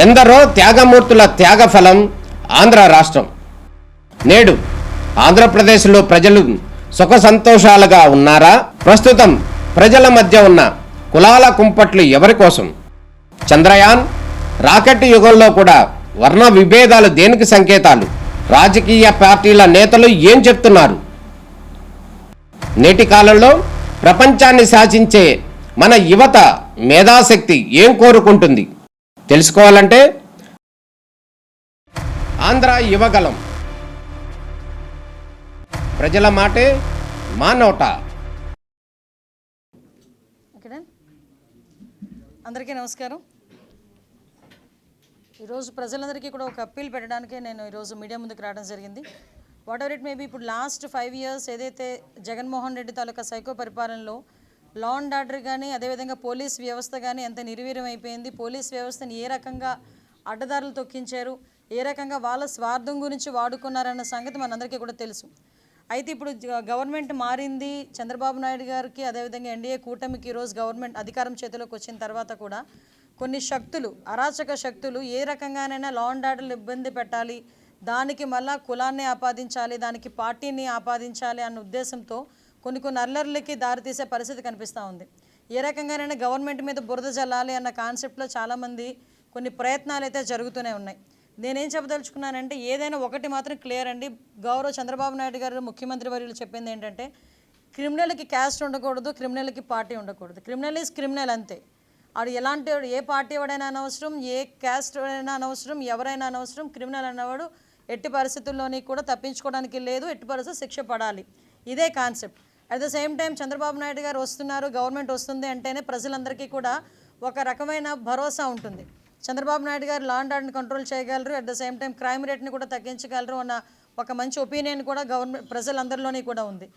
ఎందరో త్యాగమూర్తుల త్యాగఫలం ఆంధ్ర రాష్ట్రం. నేడు ఆంధ్రప్రదేశ్లో ప్రజలు సుఖ సంతోషాలుగా ఉన్నారా? ప్రస్తుతం ప్రజల మధ్య ఉన్న కులాల కుంపట్లు ఎవరి కోసం? చంద్రయాన్ రాకెట్ యుగంలో కూడా వర్ణ విభేదాలు దేనికి సంకేతాలు? రాజకీయ పార్టీల నేతలు ఏం చెప్తున్నారు? నేటి కాలంలో ప్రపంచాన్ని శాసించే మన యువత మేధాశక్తి ఏం కోరుకుంటుంది? తెలుసుకోవాలంటే ఆంధ్ర యువగలం. ప్రజల మాటే మా నోట. అందరికీ నమస్కారం. ఈరోజు ప్రజలందరికీ కూడా ఒక అప్పీల్ పెట్టడానికే నేను ఈరోజు మీడియా ముందుకు రావడం జరిగింది. వాట్ ఎవర్ ఇట్ మేబీ, ఇప్పుడు లాస్ట్ 5 years ఏదైతే జగన్మోహన్ రెడ్డి తాలూకా సైకో పరిపాలనలో లా అండ్ ఆర్డర్ కానీ అదేవిధంగా పోలీస్ వ్యవస్థ కానీ ఎంత నిర్వీర్యం అయిపోయింది, పోలీస్ వ్యవస్థని ఏ రకంగా అడ్డదారులు తొక్కించారు, ఏ రకంగా వాళ్ళ స్వార్థం గురించి వాడుకున్నారన్న సంగతి మనందరికీ కూడా తెలుసు. అయితే ఇప్పుడు గవర్నమెంట్ మారింది, చంద్రబాబు నాయుడు గారికి అదేవిధంగా ఎన్డీఏ కూటమికి ఈరోజు గవర్నమెంట్ అధికారం చేతిలోకి వచ్చిన తర్వాత కూడా కొన్ని శక్తులు, అరాచక శక్తులు ఏ రకంగానైనా లా అండ్ ఆర్డర్లు ఇబ్బంది పెట్టాలి, దానికి మళ్ళా కులాన్ని ఆపాదించాలి, దానికి పార్టీని ఆపాదించాలి అన్న ఉద్దేశంతో కొన్ని అల్లర్లకి దారితీసే పరిస్థితి కనిపిస్తూ ఉంది. ఏ రకంగానైనా గవర్నమెంట్ మీద బురద జల్లాలి అన్న కాన్సెప్ట్లో చాలామంది కొన్ని ప్రయత్నాలు అయితే జరుగుతూనే ఉన్నాయి. నేనేం చెప్పదలుచుకున్నానంటే, ఏదైనా ఒకటి మాత్రం క్లియర్ అండి. గౌరవ చంద్రబాబు నాయుడు గారు ముఖ్యమంత్రి వర్యులు చెప్పింది ఏంటంటే, క్రిమినల్కి క్యాస్ట్ ఉండకూడదు, క్రిమినల్కి పార్టీ ఉండకూడదు. క్రిమినల్ ఈజ్ క్రిమినల్ అంతే. ఆడు ఎలాంటి ఏ పార్టీ వాడైనా అనవసరం, ఏ క్యాస్ట్ వాడైనా అనవసరం, ఎవరైనా అనవసరం. క్రిమినల్ అన్నవాడు ఎట్టి పరిస్థితుల్లోని కూడా తప్పించుకోవడానికి లేదు, ఎట్టి పరిస్థితులు శిక్ష పడాలి. ఇదే concept. At the same time Chandrababu Naidu గారు వస్తున్నారు, గవర్నమెంట్ వస్తుంది అంటేనే ప్రజలందరికీ కూడా ఒక రకమైన భరోసా ఉంటుంది. చంద్రబాబు నాయుడు గారు లా అండ్ ఆర్డర్ని కంట్రోల్ చేయగలరు, at the same time crime రేట్ని కూడా తగ్గించగలరు అన్న ఒక మంచి ఒపీనియన్ కూడా గవర్నమెంట్ ప్రజలందరిలోని కూడా ఉంది.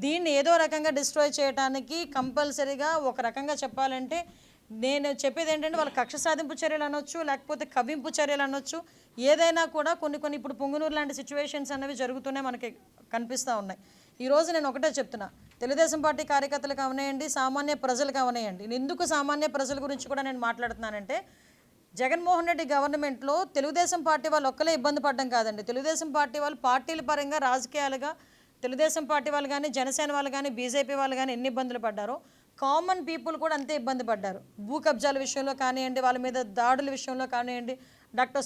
దీన్ని ఏదో రకంగా డిస్ట్రాయ్ చేయడానికి కంపల్సరీగా ఒక రకంగా చెప్పాలంటే, నేను చెప్పేది ఏంటంటే, వాళ్ళ కక్ష సాధింపు చర్యలు అనొచ్చు, లేకపోతే కవ్వింపు చర్యలు అనొచ్చు, ఏదైనా కూడా కొన్ని ఇప్పుడు పొంగునూరు లాంటి సిచ్యువేషన్స్ అనేవి జరుగుతూనే మనకి కనిపిస్తూ ఉన్నాయి. ఈరోజు నేను ఒకటే చెప్తున్నా, తెలుగుదేశం పార్టీ కార్యకర్తలకు అవనేయండి, సామాన్య ప్రజలకు అవనేయండి. నేను ఎందుకు సామాన్య ప్రజల గురించి కూడా నేను మాట్లాడుతున్నానంటే, జగన్మోహన్ రెడ్డి గవర్నమెంట్లో తెలుగుదేశం పార్టీ వాళ్ళు ఒక్కలే ఇబ్బంది పడడం కాదండి. తెలుగుదేశం పార్టీ వాళ్ళు పార్టీల పరంగా రాజకీయాలుగా తెలుగుదేశం పార్టీ వాళ్ళు కానీ, జనసేన వాళ్ళు కానీ, బీజేపీ వాళ్ళు కానీ ఎన్ని ఇబ్బందులు పడ్డారో, కామన్ పీపుల్ కూడా అంతే ఇబ్బంది పడ్డారు. భూ కబ్జాల విషయంలో కానివ్వండి, వాళ్ళ మీద దాడుల విషయంలో కానివ్వండి, డాక్టర్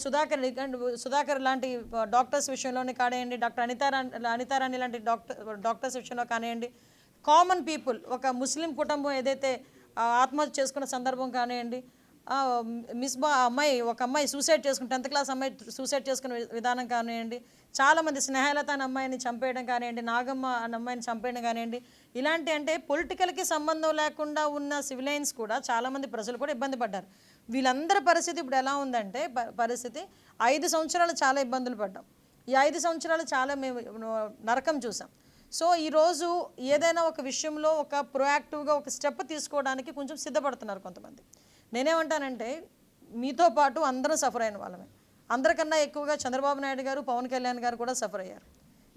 సుధాకర్ లాంటి డాక్టర్స్ విషయంలోనే కానివ్వండి, డాక్టర్ అనితారాణి లాంటి డాక్టర్స్ విషయంలో కానివ్వండి, కామన్ పీపుల్, ఒక ముస్లిం కుటుంబం ఏదైతే ఆత్మహత్య చేసుకున్న సందర్భం కానివ్వండి, ఒక అమ్మాయి సూసైడ్ చేసుకుని 10th క్లాస్ అమ్మాయి సూసైడ్ చేసుకునే విధానం కానివ్వండి, చాలామంది స్నేహలత అనే అమ్మాయిని చంపేయడం కానివ్వండి, నాగమ్మ అనే అమ్మాయిని చంపేయడం కానివ్వండి, ఇలాంటి అంటే పొలిటికల్కి సంబంధం లేకుండా ఉన్న సివిలైన్స్ కూడా చాలామంది ప్రజలు కూడా ఇబ్బంది పడ్డారు. వీళ్ళందరి పరిస్థితి ఇప్పుడు ఎలా ఉందంటే, పరిస్థితి 5 సంవత్సరాలు చాలా ఇబ్బందులు పడ్డాం. ఈ 5 సంవత్సరాలు చాలా మేము నరకం చూసాం. సో ఈరోజు ఏదైనా ఒక విషయంలో ఒక ప్రొయాక్టివ్గా ఒక స్టెప్ తీసుకోవడానికి కొంచెం సిద్ధపడుతున్నారు కొంతమంది. నేనేమంటానంటే, మీతో పాటు అందరూ సఫర్ అయిన వాళ్ళమే. అందరికన్నా ఎక్కువగా చంద్రబాబు నాయుడు గారు, పవన్ కళ్యాణ్ గారు కూడా సఫర్ అయ్యారు.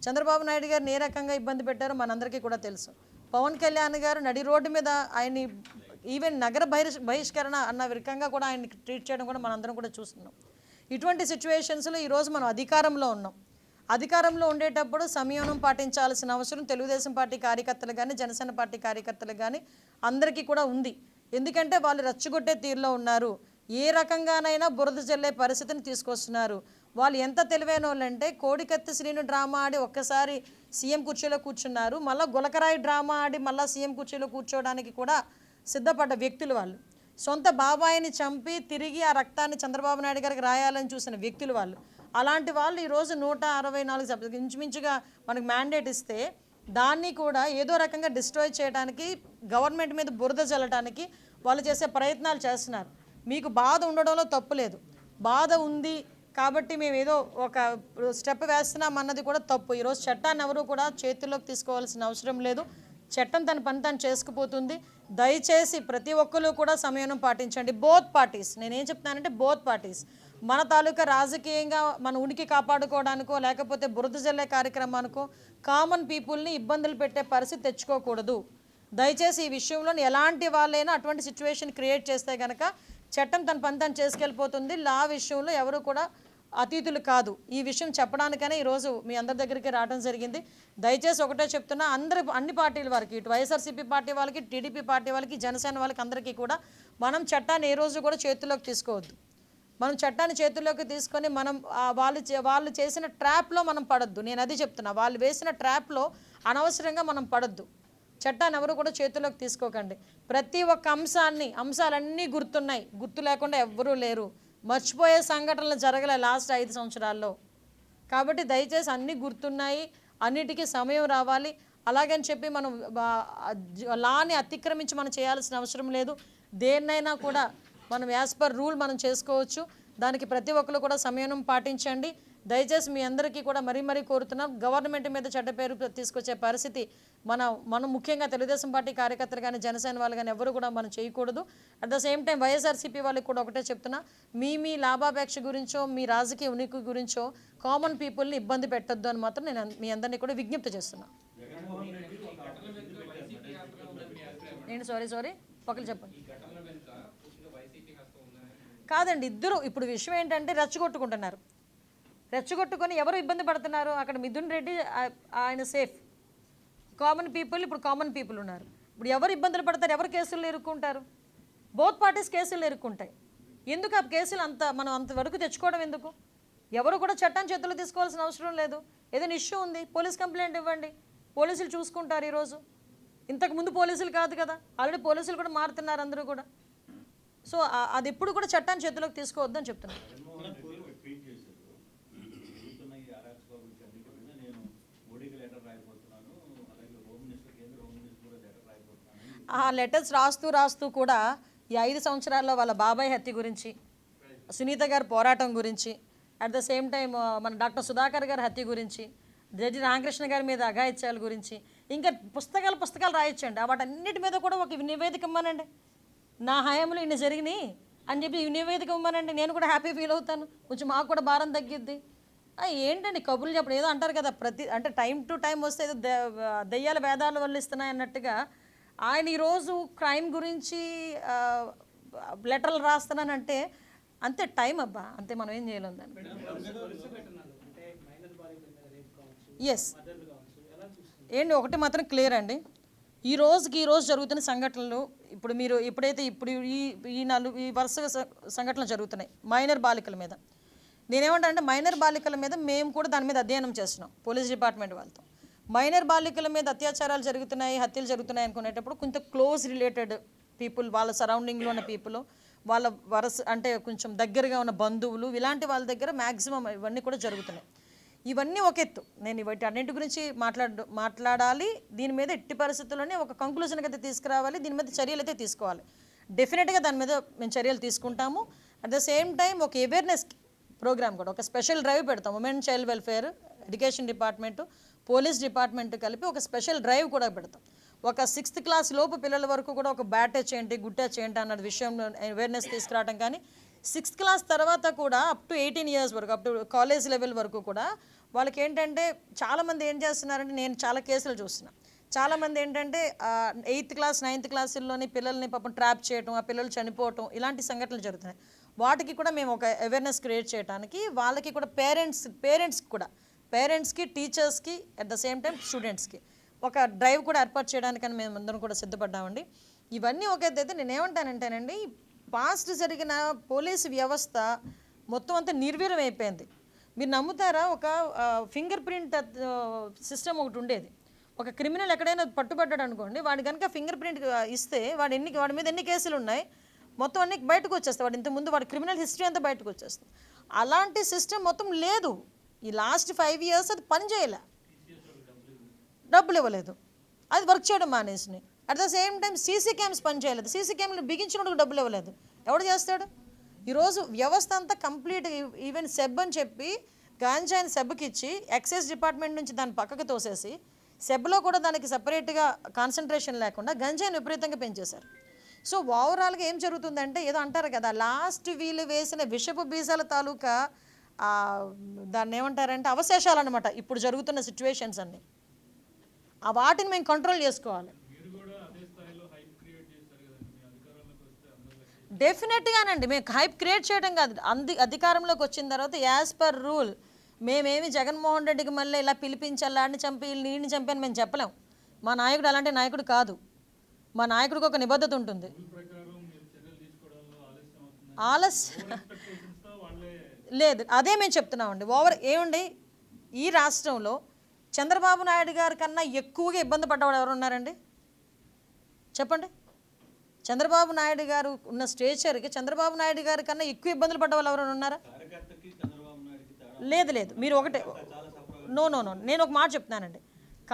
చంద్రబాబు నాయుడు గారిని ఏ రకంగా ఇబ్బంది పెట్టారో మనందరికీ కూడా తెలుసు. పవన్ కళ్యాణ్ గారు నడి రోడ్డు మీద ఆయన్ని ఈవెన్ నగర బహిష్కరణ అన్న రకంగా కూడా ఆయన్ని ట్రీట్ చేయడం కూడా మనందరం కూడా చూస్తున్నాం. ఇటువంటి సిచ్యువేషన్స్లో ఈరోజు మనం అధికారంలో ఉన్నాం. అధికారంలో ఉండేటప్పుడు సంయమనం పాటించాల్సిన అవసరం తెలుగుదేశం పార్టీ కార్యకర్తలు కానీ, జనసేన పార్టీ కార్యకర్తలు కానీ అందరికీ కూడా ఉంది. ఎందుకంటే వాళ్ళు రెచ్చగొట్టే తీరులో ఉన్నారు. ఏ రకంగానైనా బురద జల్లే పరిస్థితిని తీసుకొస్తున్నారు. వాళ్ళు ఎంత తెలివైన వాళ్ళంటే, కోడికత్తి శ్రీను డ్రామా ఆడి ఒక్కసారి సీఎం కుర్చీలో కూర్చున్నారు, మళ్ళీ గులకరాయి డ్రామా ఆడి మళ్ళీ సీఎం కుర్చీలో కూర్చోవడానికి కూడా సిద్ధపడ్డ వ్యక్తులు వాళ్ళు. సొంత బాబాయిని చంపి తిరిగి ఆ రక్తాన్ని చంద్రబాబు నాయుడు గారికి రాయాలని చూసిన వ్యక్తులు వాళ్ళు. అలాంటి వాళ్ళు ఈరోజు 164 ఇంచుమించుగా మనకు మ్యాండేట్ ఇస్తే, దాన్ని కూడా ఏదో రకంగా డిస్ట్రాయ్ చేయడానికి, గవర్నమెంట్ మీద బురద జల్లడానికి వాళ్ళు చేసే ప్రయత్నాలు చేస్తున్నారు. మీకు బాధ ఉండడంలో తప్పు లేదు. బాధ ఉంది కాబట్టి మేము ఏదో ఒక స్టెప్ వేస్తున్నాం అన్నది కూడా తప్పు. ఈరోజు చట్టాన్ని ఎవరు కూడా చేతుల్లోకి తీసుకోవాల్సిన అవసరం లేదు. చట్టం తన పని తను చేసుకుపోతుంది. దయచేసి ప్రతి ఒక్కరు కూడా సంయమనం పాటించండి. బోత్ పార్టీస్, నేనేం చెప్తానంటే బోత్ పార్టీస్ మన తాలూకా రాజకీయంగా మన ఉనికి కాపాడుకోవడానికో, లేకపోతే బురద జల్లే కార్యక్రమానికో కామన్ పీపుల్ని ఇబ్బందులు పెట్టే పరిస్థితి తెచ్చుకోకూడదు. దయచేసి ఈ విషయంలో ఎలాంటి వాళ్ళైనా అటువంటి సిచ్యువేషన్ క్రియేట్ చేస్తే కనుక చట్టం తన పని తను చేసుకెళ్ళిపోతుంది. లా విషయంలో ఎవరు కూడా అతీతులు కాదు. ఈ విషయం చెప్పడానికనే ఈరోజు మీ అందరి దగ్గరికి రావడం జరిగింది. దయచేసి ఒకటే చెప్తున్నా, అన్ని పార్టీల వారికి, ఇటు వైఎస్ఆర్సీపీ పార్టీ వాళ్ళకి, టీడీపీ పార్టీ వాళ్ళకి, జనసేన వాళ్ళకి అందరికీ కూడా మనం చట్టాన్ని ఏ రోజు కూడా చేతుల్లోకి తీసుకోవద్దు. మనం చట్టాన్ని చేతుల్లోకి తీసుకొని మనం వాళ్ళు చేసిన ట్రాప్లో మనం పడద్దు. నేను అది చెప్తున్నా, వాళ్ళు వేసిన ట్రాప్లో అనవసరంగా మనం పడద్దు. చట్టాన్ని ఎవరు కూడా చేతుల్లోకి తీసుకోకండి. ప్రతి ఒక్క అంశాలన్నీ గుర్తున్నాయి, గుర్తు లేకుండా ఎవ్వరూ లేరు. మర్చిపోయే సంఘటనలు జరగలే లాస్ట్ 5 సంవత్సరాల్లో. కాబట్టి దయచేసి అన్నీ గుర్తున్నాయి, అన్నిటికీ సమయం రావాలి. అలాగని చెప్పి మనం లాని అతిక్రమించి మనం చేయాల్సిన అవసరం లేదు. దేన్నైనా కూడా మనం యాజ్ పర్ రూల్ మనం చేసుకోవచ్చు. దానికి ప్రతి ఒక్కరు కూడా సమయం పాటించండి. దయచేసి మీ అందరికీ కూడా మరీ కోరుతున్నాం, గవర్నమెంట్ మీద చెడ్డ పేరు తీసుకొచ్చే పరిస్థితి మనం ముఖ్యంగా తెలుగుదేశం పార్టీ కార్యకర్తలు కానీ, జనసేన వాళ్ళు కానీ ఎవరు కూడా మనం చేయకూడదు. At the same time YSRCP వాళ్ళకి కూడా ఒకటే చెప్తున్నా, మీ లాభాపేక్ష గురించో, మీ రాజకీయ ఉనికి గురించో కామన్ పీపుల్ని ఇబ్బంది పెట్టొద్దు అని మాత్రం నేను మీ అందరినీ కూడా విజ్ఞప్తి చేస్తున్నా. నేను సారీ ఒకరు చెప్పండి. కాదండి, ఇద్దరు ఇప్పుడు విషయం ఏంటంటే రెచ్చగొట్టుకొని ఎవరు ఇబ్బంది పడుతున్నారు? అక్కడ మిథున్ రెడ్డి ఆయన సేఫ్, కామన్ పీపుల్ ఉన్నారు. ఇప్పుడు ఎవరు ఇబ్బందులు పడతారు? ఎవరు కేసులు ఇరుక్కుంటారు? బోత్ పార్టీస్ కేసులు ఇరుక్కుంటాయి. ఎందుకు ఆ కేసులు మనం అంతవరకు తెచ్చుకోవడం ఎందుకు? ఎవరు కూడా చట్టాన్ని చేతుల్లో తీసుకోవాల్సిన అవసరం లేదు. ఏదైనా ఇష్యూ ఉంది, పోలీస్ కంప్లైంట్ ఇవ్వండి, పోలీసులు చూసుకుంటారు. ఈరోజు ఇంతకుముందు పోలీసులు కాదు కదా, ఆల్రెడీ పోలీసులు కూడా మారుతున్నారు అందరూ కూడా. సో అది ఎప్పుడు కూడా చట్టాన్ని చేతిలోకి తీసుకోవద్దని చెప్తున్నాను. ఆ లెటర్స్ రాస్తూ కూడా ఈ 5 సంవత్సరాల్లో వాళ్ళ బాబాయ్ హత్య గురించి, సునీత గారి పోరాటం గురించి, అట్ ద సేమ్ టైం మన డాక్టర్ సుధాకర్ గారి హత్య గురించి, జడ్జి రామకృష్ణ గారి మీద అఘాయిత్యాల గురించి, ఇంకా పుస్తకాలు రాయొచ్చండి. వాటన్నిటి మీద కూడా ఒక నివేదిక ఇవ్వమనండి. నా హయాంలో ఇన్ని జరిగినాయి అని చెప్పి నివేదిక ఇవ్వమనండి. నేను కూడా హ్యాపీ ఫీల్ అవుతాను, కొంచెం మాకు కూడా భారం తగ్గిద్ది. ఏంటండి కబుర్లు చెప్పడం? ఏదో అంటారు కదా, అంటే టైం టు టైం వస్తే ఏదో దెయ్యాల వేదాలు వల్లిస్తున్నాయి అన్నట్టుగా ఆయన ఈరోజు క్రైమ్ గురించి లెటర్లు రాస్తున్నానంటే అంతే టైం అబ్బా, అంతే, మనం ఏం చేయలేం దాన్ని. ఎస్ ఏంటి, ఒకటి మాత్రం క్లియర్ అండి, ఈ రోజు జరుగుతున్న సంఘటనలు, ఇప్పుడు ఈ వరుస సంఘటనలు జరుగుతున్నాయి మైనర్ బాలికల మీద. నేనేమంటానంటే మైనర్ బాలికల మీద మేము కూడా దాని మీద అధ్యయనం చేస్తున్నాం పోలీస్ డిపార్ట్మెంట్ వాళ్ళతో. మైనర్ బాలికల మీద అత్యాచారాలు జరుగుతున్నాయి, హత్యలు జరుగుతున్నాయి అనుకునేటప్పుడు కొంచెం క్లోజ్ రిలేటెడ్ పీపుల్, వాళ్ళ సరౌండింగ్లో ఉన్న పీపుల్, వాళ్ళ అంటే కొంచెం దగ్గరగా ఉన్న బంధువులు, ఇలాంటి వాళ్ళ దగ్గర మ్యాక్సిమం ఇవన్నీ కూడా జరుగుతున్నాయి. ఇవన్నీ ఒక ఎత్తు, నేను వీటి అన్నింటి గురించి మాట్లాడాలి. దీని మీద ఎట్టి పరిస్థితుల్లోనే ఒక కంక్లూజన్కి అయితే తీసుకురావాలి, దీని మీద చర్యలు అయితే తీసుకోవాలి. డెఫినెట్గా దాని మీద మేము చర్యలు తీసుకుంటాము. అట్ ద సేమ్ టైం ఒక అవేర్నెస్ ప్రోగ్రామ్ కూడా, ఒక స్పెషల్ డ్రైవ్ పెడతాం. Women child welfare, education department, police department కలిపి ఒక స్పెషల్ డ్రైవ్ కూడా పెడతాం. ఒక 6th క్లాస్ లోపు పిల్లల వరకు కూడా ఒక బ్యాట్ టచ్ ఏంటి, గుడ్ టచ్ ఏంటి అన్న విషయంలో అవేర్నెస్ తీసుకురావడం. కానీ 6th క్లాస్ తర్వాత కూడా అప్ టు 18 years వరకు, అప్ టు కాలేజ్ లెవెల్ వరకు కూడా వాళ్ళకి ఏంటంటే, చాలామంది ఏం చేస్తున్నారంటే, నేను చాలా కేసులు చూస్తున్నా, చాలామంది ఏంటంటే 8th క్లాస్ 9th క్లాసుల్లోని పిల్లల్ని పాపం ట్రాప్ చేయటం, ఆ పిల్లలు చనిపోవటం, ఇలాంటి సంఘటనలు జరుగుతున్నాయి. వాటికి కూడా మేము ఒక అవేర్నెస్ క్రియేట్ చేయడానికి, వాళ్ళకి కూడా పేరెంట్స్కి టీచర్స్కి అట్ ద సేమ్ టైం స్టూడెంట్స్కి ఒక డ్రైవ్ కూడా ఏర్పాటు చేయడానికని మేము అందరం కూడా సిద్ధపడ్డామండి. ఇవన్నీ ఒకేదైతే నేనేమంటానంటేనండి, పాస్ట్ జరిగిన పోలీసు వ్యవస్థ మొత్తం అంతా నిర్వీర్యం అయిపోయింది. మీరు నమ్ముతారా, ఒక ఫింగర్ ప్రింట్ సిస్టమ్ ఒకటి ఉండేది. ఒక క్రిమినల్ ఎక్కడైనా పట్టుబడ్డాడు అనుకోండి, వాడి కనుక ఫింగర్ ప్రింట్ ఇస్తే వాడి మీద ఎన్ని కేసులు ఉన్నాయి మొత్తం అన్ని బయటకు వచ్చేస్తాయి. వాడు ఇంతకుముందు వాడి క్రిమినల్ హిస్టరీ అంతా బయటకు వచ్చేస్తుంది. అలాంటి సిస్టమ్ మొత్తం లేదు. ఈ లాస్ట్ 5 years అది పని చేయలే, డబ్బులు ఇవ్వలేదు, అది వర్క్ చేయడం మానేసినాయి. At the same time CC cams పని చేయలేదు, సీసీ క్యామ్లు బిగించినప్పుడు డబ్బులు ఇవ్వలేదు. ఎవడు చేస్తాడు? ఈరోజు వ్యవస్థ అంతా కంప్లీట్. ఈవెన్ సెబ్ అని చెప్పి గాంజాయిని సెబ్కి ఇచ్చి ఎక్సైజ్ డిపార్ట్మెంట్ నుంచి దాన్ని పక్కకు తోసేసి, సెబ్లో కూడా దానికి సపరేట్గా కాన్సన్ట్రేషన్ లేకుండా గంజాయిని విపరీతంగా పెంచేశారు. సో ఓవరాల్గా ఏం జరుగుతుందంటే, ఏదో అంటారు కదా, లాస్ట్ వీళ్ళు వేసిన విషపు బీజాల తాలూకా దాన్ని ఏమంటారంటే అవశేషాలు అనమాట ఇప్పుడు జరుగుతున్న సిచ్యువేషన్స్ అన్నీ. ఆ వాటిని మేము కంట్రోల్ చేసుకోవాలి. డెఫినెట్గానండి, మేము హైప్ క్రియేట్ చేయడం కాదు. అధికారంలోకి వచ్చిన తర్వాత యాజ్ పర్ రూల్ మేమేమి జగన్మోహన్ రెడ్డికి మళ్ళీ ఇలా పిలిపించి అల్లాడిని చంపి నీడిని చంపి అని మేము చెప్పలేం. మా నాయకుడు అలాంటి నాయకుడు కాదు. మా నాయకుడికి ఒక నిబద్ధత ఉంటుంది. ఆలస్యం లేదు, అదే మేము చెప్తున్నామండి. ఏమండి, ఈ రాష్ట్రంలో చంద్రబాబు నాయుడు గారి కన్నా ఎక్కువగా ఇబ్బంది పడ్డవాడు ఎవరు ఉన్నారండి చెప్పండి. చంద్రబాబు నాయుడు గారు ఉన్న స్టేచర్కి చంద్రబాబు నాయుడు గారి కన్నా ఎక్కువ ఇబ్బందులు పడ్డ వాళ్ళు ఎవరైనా ఉన్నారా? లేదు, మీరు ఒకటే నో, నేను ఒక మాట చెప్తున్నానండి.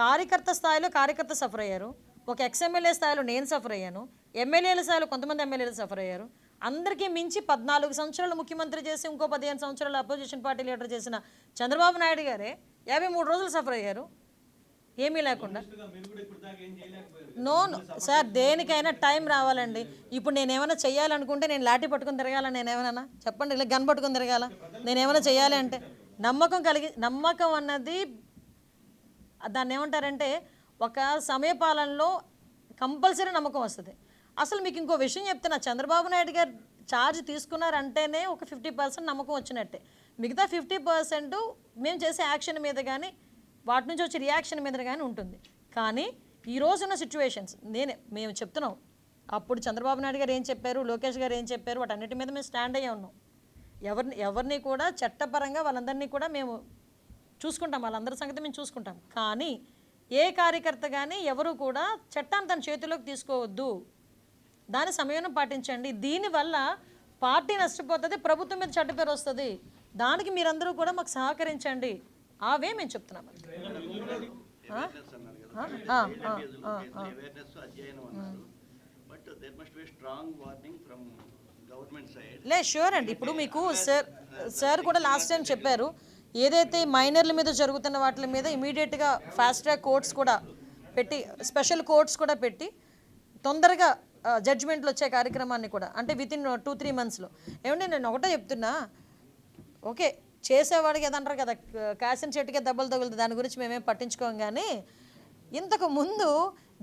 కార్యకర్త స్థాయిలో కార్యకర్త సఫర్ అయ్యారు, ఒక ఎక్స్ఎమ్మెల్యే స్థాయిలో నేను సఫర్ అయ్యాను, ఎమ్మెల్యేల స్థాయిలో కొంతమంది ఎమ్మెల్యేలు సఫర్ అయ్యారు. అందరికీ మించి 14 సంవత్సరాలు ముఖ్యమంత్రి చేసి ఇంకో 15 సంవత్సరాలు అపోజిషన్ పార్టీ లీడర్ చేసిన చంద్రబాబు నాయుడు గారే 53 రోజులు సఫర్ అయ్యారు ఏమీ లేకుండా. నో సార్, దేనికైనా టైం రావాలండి. ఇప్పుడు నేనేమైనా చెయ్యాలనుకుంటే నేను లాఠీ పట్టుకుని తిరగాల? నేనేమైనా చెప్పండి, ఇలా గన్ పట్టుకుని తిరగాల? నేనేమైనా చెయ్యాలి అంటే నమ్మకం అన్నది దాన్ని ఏమంటారంటే ఒక సమయపాలనలో కంపల్సరీ నమ్మకం వస్తుంది. అసలు మీకు ఇంకో విషయం చెప్తున్నా, చంద్రబాబు నాయుడు గారు ఛార్జ్ తీసుకున్నారంటేనే ఒక 50% నమ్మకం వచ్చినట్టే. మిగతా 50% మేము చేసే యాక్షన్ మీద కానీ వాటి నుంచి వచ్చే రియాక్షన్ మీద కానీ ఉంటుంది. కానీ ఈ రోజున్న సిచ్యువేషన్స్ మేము చెప్తున్నాం. అప్పుడు చంద్రబాబు నాయుడు గారు ఏం చెప్పారు, లోకేష్ గారు ఏం చెప్పారు, వాటన్నిటి మీద మేము స్టాండ్ అయ్యే ఉన్నాం. ఎవరిని కూడా చట్టపరంగా వాళ్ళందరినీ కూడా మేము చూసుకుంటాం, వాళ్ళందరి సంగతి మేము చూసుకుంటాం. కానీ ఏ కార్యకర్త కానీ ఎవరు కూడా చట్టాన్ని తన చేతిలోకి తీసుకోవద్దు, దాని సమయం పాటించండి. దీనివల్ల పార్టీ నష్టపోతుంది, ప్రభుత్వం మీద చెడ్డ పేరు వస్తుంది. దానికి మీరందరూ కూడా మాకు సహకరించండి. అవే మేము చెప్తున్నాం. లే షూర్ అండి. ఇప్పుడు మీకు సార్ కూడా లాస్ట్ టైం చెప్పారు, ఏదైతే మైనర్ల మీద జరుగుతున్న వాటి మీద ఇమీడియట్గా ఫాస్ట్ ట్రాక్ కోర్ట్స్ కూడా పెట్టి, స్పెషల్ కోర్ట్స్ కూడా పెట్టి తొందరగా జడ్జిమెంట్లు వచ్చే కార్యక్రమాన్ని కూడా, అంటే వితిన్ 2-3 మంత్స్లో. ఏమంటే నేను ఒకటే చెప్తున్నా, ఓకే చేసేవాడికి ఏదంటారు కదా, కాసిన చెట్టుకే దెబ్బలు తగులుతుంది, దాని గురించి మేమేం పట్టించుకోం. కానీ ఇంతకు ముందు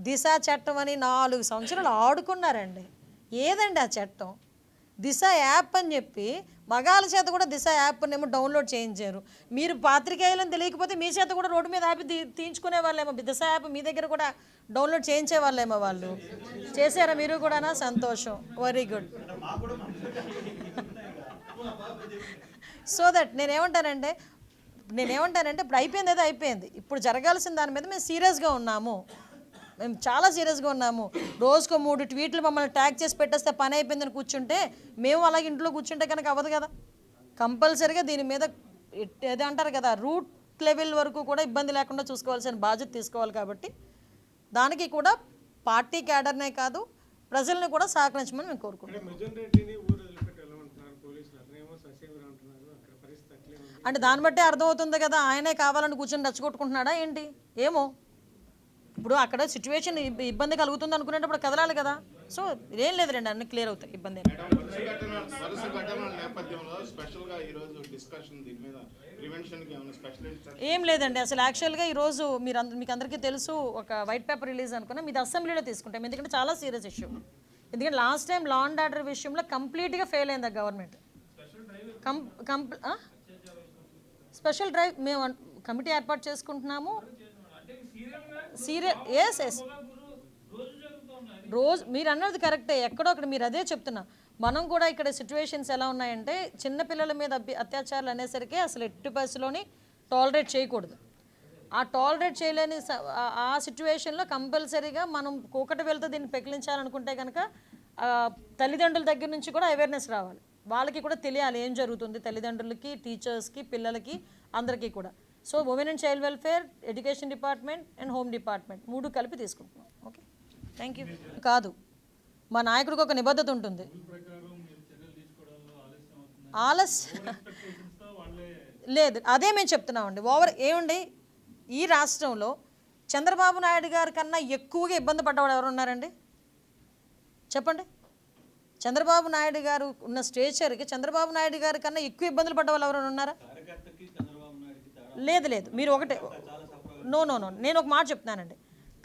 దిశ చట్టం అని 4 సంవత్సరాలు ఆడుకున్నారండి. ఏదండి ఆ చట్టం? దిశ యాప్ అని చెప్పి మగాళ్ళ చేత కూడా దిశ యాప్ని ఏమో డౌన్లోడ్ చేయించారు. మీరు పాత్రికేయులను తెలియకపోతే మీ చేత కూడా రోడ్డు మీద ఆపి తీయించుకునే వాళ్ళేమో, దిశ యాప్ మీ దగ్గర కూడా డౌన్లోడ్ చేయించే వాళ్ళేమో. వాళ్ళు చేశారా మీరు కూడానా? సంతోషం, వెరీ గుడ్. సో దట్ నేనేమంటానంటే ఇప్పుడు అయిపోయింది, ఏదో అయిపోయింది. ఇప్పుడు జరగాల్సిన దాని మీద మేము సీరియస్గా ఉన్నాము, మేము చాలా సీరియస్గా ఉన్నాము. రోజుకో 3 ట్వీట్లు మమ్మల్ని ట్యాగ్ చేసి పెట్టేస్తే పని అయిపోయిందని కూర్చుంటే, మేము అలాగే ఇంట్లో కూర్చుంటే కనుక అవ్వదు కదా. కంపల్సరీగా దీని మీద ఏదో అంటారు కదా, రూట్ లెవెల్ వరకు కూడా ఇబ్బంది లేకుండా చూసుకోవాల్సిన బాధ్యత తీసుకోవాలి. కాబట్టి దానికి కూడా పార్టీ క్యాడర్నే కాదు, ప్రజల్ని కూడా సహకరించమని మేము కోరుకుంటున్నాం. అంటే దాన్ని బట్టి అర్థమవుతుంది కదా, ఆయనే కావాలని కూర్చొని రెచ్చగొట్టుకుంటున్నాడా ఏంటి ఏమో. ఇప్పుడు అక్కడ సిచ్యువేషన్ ఇబ్బంది కలుగుతుంది అనుకునేటప్పుడు కదలాలి కదా. సో ఏం లేదు రండి, అన్ని క్లియర్ అవుతాయి, ఇబ్బంది ఏం లేదండి. అసలు యాక్చువల్గా ఈరోజు మీకు అందరికీ తెలుసు, ఒక వైట్ పేపర్ రిలీజ్ అనుకున్నా, మీది అసెంబ్లీలో తీసుకుంటాం. ఎందుకంటే చాలా సీరియస్ ఇష్యూ. ఎందుకంటే last time law and order విషయంలో కంప్లీట్గా ఫెయిల్ అయింది గవర్నమెంట్. స్పెషల్ డ్రైవ్ మేము కమిటీ ఏర్పాటు చేసుకుంటున్నాము. రోజు మీరు అన్నది కరెక్టే, ఎక్కడో అక్కడ మీరు అదే చెప్తున్నా. మనం కూడా ఇక్కడ సిచ్యువేషన్స్ ఎలా ఉన్నాయంటే, చిన్నపిల్లల మీద అత్యాచారాలు అనేసరికి అసలు ఎట్టి పరిస్థితిలోని టాలరేట్ చేయకూడదు. ఆ టాలరేట్ చేయలేని ఆ సిచ్యువేషన్లో కంపల్సరీగా మనం కూకటి వెళ్తే దీన్ని పెకిలించాలనుకుంటే కనుక తల్లిదండ్రుల దగ్గర నుంచి కూడా అవేర్నెస్ రావాలి. వాళ్ళకి కూడా తెలియాలి ఏం జరుగుతుంది, తల్లిదండ్రులకి, టీచర్స్కి, పిల్లలకి, అందరికీ కూడా. So women and child welfare, education department and home department 3 కలిపి తీసుకుంటున్నాం. Okay, thank you. కాదు, మా నాయకుడికి ఒక నిబద్ధత ఉంటుంది. లేదు, అదే మేము చెప్తున్నామండి. ఏమండి, ఈ రాష్ట్రంలో చంద్రబాబు నాయుడు గారి కన్నా ఎక్కువగా ఇబ్బంది పడ్డవాడు ఎవరు ఉన్నారండి చెప్పండి. చంద్రబాబు నాయుడు గారు ఉన్న స్టేచర్కి చంద్రబాబు నాయుడు గారి కన్నా ఎక్కువ ఇబ్బందులు పడ్డ వాళ్ళు ఎవరైనా ఉన్నారా? లేదు, మీరు ఒకటే నో, నేను ఒక మాట చెప్తున్నానండి.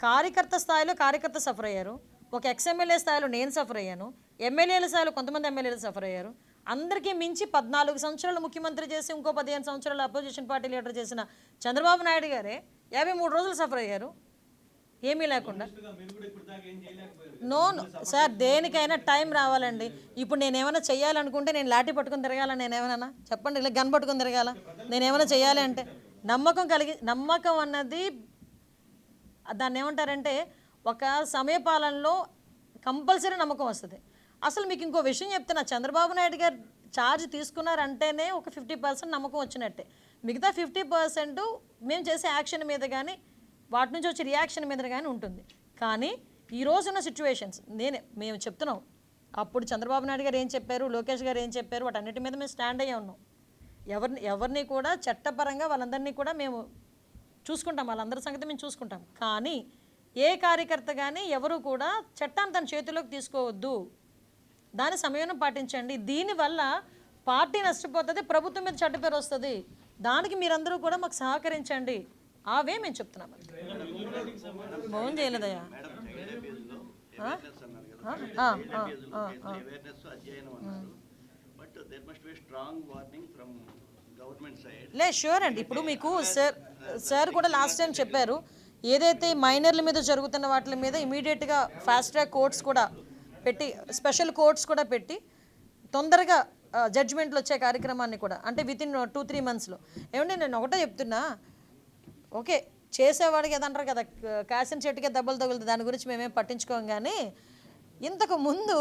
కార్యకర్త స్థాయిలో కార్యకర్త సఫర్ అయ్యారు, ఒక ఎక్స్ఎమ్మెల్యే స్థాయిలో నేను సఫర్ అయ్యాను, ఎమ్మెల్యేల స్థాయిలో కొంతమంది ఎమ్మెల్యేలు సఫర్ అయ్యారు. అందరికీ మించి 14 సంవత్సరాలు ముఖ్యమంత్రి చేసి ఇంకో 15 సంవత్సరాలు అపోజిషన్ పార్టీ లీడర్ చేసిన చంద్రబాబు నాయుడు గారే 53 రోజులు సఫర్ అయ్యారు ఏమీ లేకుండా. నో సార్, దేనికైనా టైం రావాలండి. ఇప్పుడు నేను ఏమైనా చెయ్యాలనుకుంటే నేను లాఠీ పట్టుకుని తిరగాల, నేను ఏమైనా చెప్పండి, ఇలా గన్ పట్టుకుని తిరగాల? నేను ఏమైనా చెయ్యాలి అంటే నమ్మకం అన్నది దాన్ని ఏమంటారంటే ఒక సమయపాలనలో కంపల్సరీ నమ్మకం వస్తుంది. అసలు మీకు ఇంకో విషయం చెప్తున్నా, చంద్రబాబు నాయుడు గారు ఛార్జ్ తీసుకున్నారంటేనే ఒక 50% నమ్మకం వచ్చినట్టే. మిగతా 50% మేము చేసే యాక్షన్ మీద కానీ వాటి నుంచి వచ్చే రియాక్షన్ మీద కానీ ఉంటుంది. కానీ ఈ రోజున్న సిచ్యువేషన్స్ మేము చెప్తున్నాం. అప్పుడు చంద్రబాబు నాయుడు గారు ఏం చెప్పారు, లోకేష్ గారు ఏం చెప్పారు, వాటన్నిటి మీద మేము స్టాండ్ అయ్యే ఉన్నాం. ఎవరిని కూడా చట్టపరంగా వాళ్ళందరినీ కూడా మేము చూసుకుంటాం, వాళ్ళందరి సంగతి మేము చూసుకుంటాం. కానీ ఏ కార్యకర్త కానీ ఎవరు కూడా చట్టాన్ని తన చేతిలోకి తీసుకోవద్దు, దాని సమయం పాటించండి. దీనివల్ల పార్టీ నష్టపోతుంది, ప్రభుత్వం మీద చెడ్డ పేరు వస్తుంది. దానికి మీరందరూ కూడా మాకు సహకరించండి. అవే మేము చెప్తున్నాం. ఫోన్ చేయలేదయ్యా. లే ష్యూర్ అండి. ఇప్పుడు మీకు సార్ కూడా లాస్ట్ టైం చెప్పారు, ఏదైతే మైనర్ల మీద జరుగుతున్న వాటి మీద ఇమీడియట్గా ఫాస్ట్ ట్రాక్ కోర్ట్స్ కూడా పెట్టి, స్పెషల్ కోర్ట్స్ కూడా పెట్టి తొందరగా జడ్జిమెంట్లు వచ్చే కార్యక్రమాన్ని కూడా, అంటే వితిన్ 2-3 monthsలో. ఏమంటే నేను ఒకటే చెప్తున్నా, ఓకే చేసేవాడికి ఏదంటారు కదా, కాసిన చెట్టుకే దెబ్బలు తగులుతుంది, దాని గురించి మేమేం పట్టించుకోం. కానీ ఇంతకు ముందు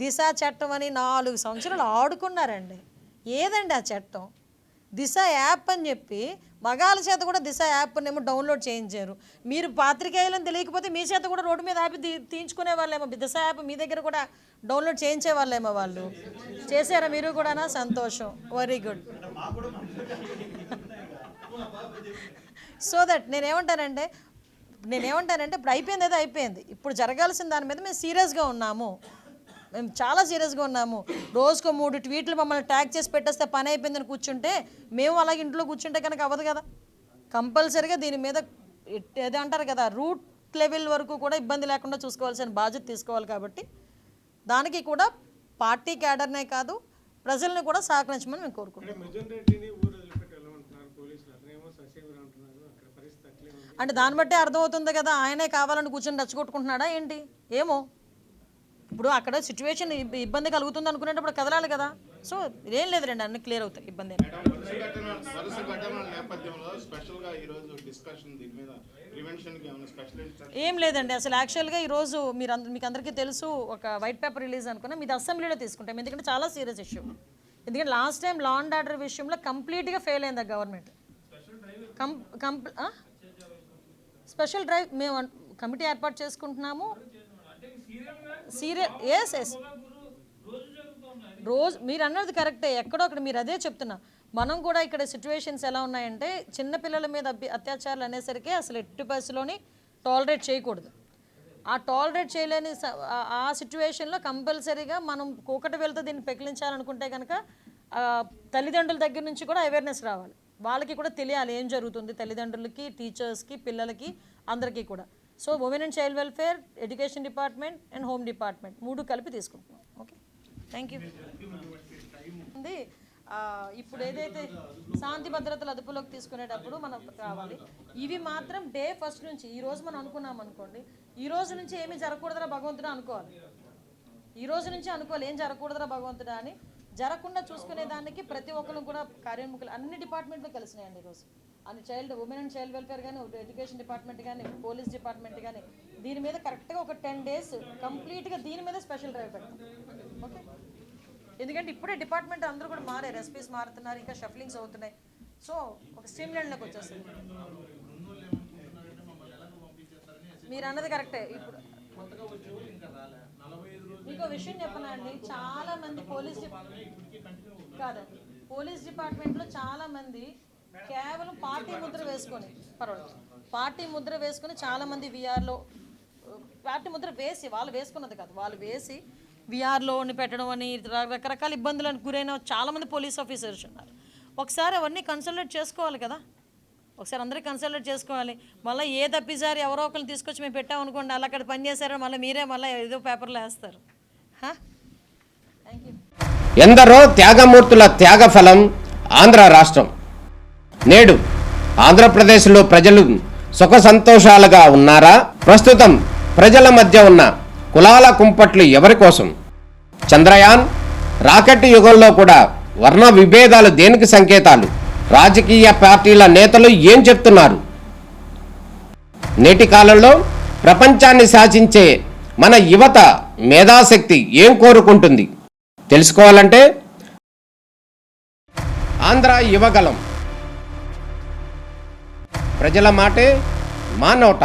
దిశ చట్టం అని 4 సంవత్సరాలు ఆడుకున్నారండి. ఏదండి ఆ చట్టం? దిశ యాప్ అని చెప్పి మగాళ్ళ చేత కూడా దిశ యాప్ని ఏమో డౌన్లోడ్ చేయించారు. మీరు పాత్రికేయులని తెలియకపోతే మీ చేత కూడా రోడ్డు మీద ఆపి తీయించుకునే వాళ్ళేమో. దిశ యాప్ మీ దగ్గర కూడా డౌన్లోడ్ చేయించే వాళ్ళేమో. వాళ్ళు చేశారా మీరు కూడానా? సంతోషం, వెరీ గుడ్. సో దట్ నేనేమంటానంటే ఇప్పుడు అయిపోయింది, ఏదో అయిపోయింది. ఇప్పుడు జరగాల్సిన దాని మీద మేము సీరియస్గా ఉన్నాము, మేము చాలా సీరియస్గా ఉన్నాము. రోజుకో 3 ట్వీట్లు మమ్మల్ని ట్యాగ్ చేసి పెట్టేస్తే పని అయిపోయిందని కూర్చుంటే, మేము అలాగే ఇంట్లో కూర్చుంటే కనుక అవ్వదు కదా. కంపల్సరీగా దీని మీద ఏదో అంటారు కదా, రూట్ లెవెల్ వరకు కూడా ఇబ్బంది లేకుండా చూసుకోవాల్సిన బాధ్యత తీసుకోవాలి. కాబట్టి దానికి కూడా పార్టీ క్యాడర్నే కాదు, ప్రజల్ని కూడా సహకరించమని మేము కోరుకుంటున్నాం. అంటే దాన్ని బట్టే అర్థమవుతుంది కదా, ఆయనే కావాలని కూర్చొని రెచ్చగొట్టుకుంటున్నాడా ఏంటి ఏమో. ఇప్పుడు అక్కడ సిచ్యువేషన్ ఇబ్బంది కలుగుతుంది అనుకునేటప్పుడు కదలాలి కదా. సో ఏం లేదు రండి, అన్ని క్లియర్ అవుతాయి, ఇబ్బంది ఏం లేదండి. అసలు యాక్చువల్గా ఈరోజు మీకు అందరికీ తెలుసు, ఒక వైట్ పేపర్ రిలీజ్ అనుకున్నా, మీది అసెంబ్లీలో తీసుకుంటాం. ఎందుకంటే చాలా సీరియస్ ఇష్యూ. ఎందుకంటే last time law and order విషయంలో కంప్లీట్గా ఫెయిల్ అయింది గవర్నమెంట్. స్పెషల్ డ్రైవ్ మేము కమిటీ ఏర్పాటు చేసుకుంటున్నాము. రోజు మీరు అన్నది కరెక్టే, ఎక్కడో అక్కడ మీరు అదే చెప్తున్నా. మనం కూడా ఇక్కడ సిచ్యువేషన్స్ ఎలా ఉన్నాయంటే, చిన్నపిల్లల మీద అత్యాచారాలు అనేసరికి అసలు ఎట్టి పరిస్థితిలోని టాలరేట్ చేయకూడదు. ఆ టాలరేట్ చేయలేని ఆ సిచ్యువేషన్లో కంపల్సరీగా మనం కూకటి వెళ్తే దీన్ని పెకిలించాలనుకుంటే కనుక తల్లిదండ్రుల దగ్గర నుంచి కూడా అవేర్నెస్ రావాలి. వాళ్ళకి కూడా తెలియాలి ఏం జరుగుతుంది, తల్లిదండ్రులకి, టీచర్స్కి, పిల్లలకి, అందరికీ కూడా. So women and child welfare, education department and home department 3 కలిపి తీసుకుంటున్నాం. Okay, thank you. ఇప్పుడు ఏదైతే శాంతి భద్రతలు అదుపులోకి తీసుకునేటప్పుడు మనం కావాలి. ఇవి మాత్రం డే ఫస్ట్ నుంచి, ఈ రోజు మనం అనుకున్నాం అనుకోండి, ఈ రోజు నుంచి ఏమీ జరగకూడదురా భగవంతుడా అనుకోవాలి. ఈ రోజు నుంచి అనుకోవాలి ఏం జరగకూడదురా భగవంతుడా అని. జరగకుండా చూసుకునే దానికి ప్రతి ఒక్కరు కూడా కార్యోన్ముఖులు అన్ని డిపార్ట్మెంట్లు కలిసినాయండి ఈరోజు. అన్ని ఉమెన్ అండ్ చైల్డ్ వెల్ఫేర్ కానీ, ఎడ్యుకేషన్ డిపార్ట్మెంట్ కానీ, పోలీస్ డిపార్ట్మెంట్ కానీ, దీని మీద కరెక్ట్గా ఒక 10 days కంప్లీట్గా దీని మీద స్పెషల్ డ్రైవ్ పెడతాం. ఓకే, ఎందుకంటే ఇప్పుడే డిపార్ట్మెంట్ అందరూ కూడా మారారు, ఎస్పీస్ మారుతున్నారు, ఇంకా షఫ్లింగ్స్ అవుతున్నాయి. సో ఒక స్ట్రీమ్ లైన్లోకి వచ్చేస్తుంది. మీరు అన్నది కరెక్టే. ఇప్పుడు మీకు విషయం చెప్పనా అండి, చాలా మంది పోలీస్ డిపార్ట్మెంట్లో చాలా మంది కేవలం పార్టీ ముద్ర వేసుకొని, పర్వాలేదు, పార్టీ ముద్ర వేసుకొని చాలామంది విఆర్లో పార్టీ ముద్ర వేసి, వాళ్ళు వేసుకున్నది కాదు, వాళ్ళు వేసి విఆర్లోని పెట్టడం అని రకరకాల ఇబ్బందులకు గురైన చాలామంది పోలీస్ ఆఫీసర్స్ ఉన్నారు. ఒకసారి అవన్నీ కన్సల్టేట్ చేసుకోవాలి కదా. ఒకసారి అందరికీ కన్సల్ట్ చేసుకోవాలి. మళ్ళీ ఏ తప్పిసారి ఎవరో ఒకరిని తీసుకొచ్చి మేము పెట్టామనుకోండి, అలా అక్కడ పని చేశారో మళ్ళీ మీరే మళ్ళీ ఏదో పేపర్లో వేస్తారు. Thank you. ఎందరో త్యాగమూర్తుల త్యాగ ఫలం ఆంధ్ర రాష్ట్రం. నేడు ఆంధ్రప్రదేశ్లో ప్రజలు సుఖ సంతోషాలుగా ఉన్నారా? ప్రస్తుతం ప్రజల మధ్య ఉన్న కులాల కుంపట్లు ఎవరి కోసం? చంద్రయాన్ రాకెట్ యుగంలో కూడా వర్ణ విభేదాలు దేనికి సంకేతాలు? రాజకీయ పార్టీల నేతలు ఏం చెప్తున్నారు? నేటి కాలంలో ప్రపంచాన్ని శాసించే మన యువత మేధాశక్తి ఏం కోరుకుంటుంది? తెలుసుకోవాలంటే ఆంధ్ర యువగలం. ప్రజల మాటే మా నోట.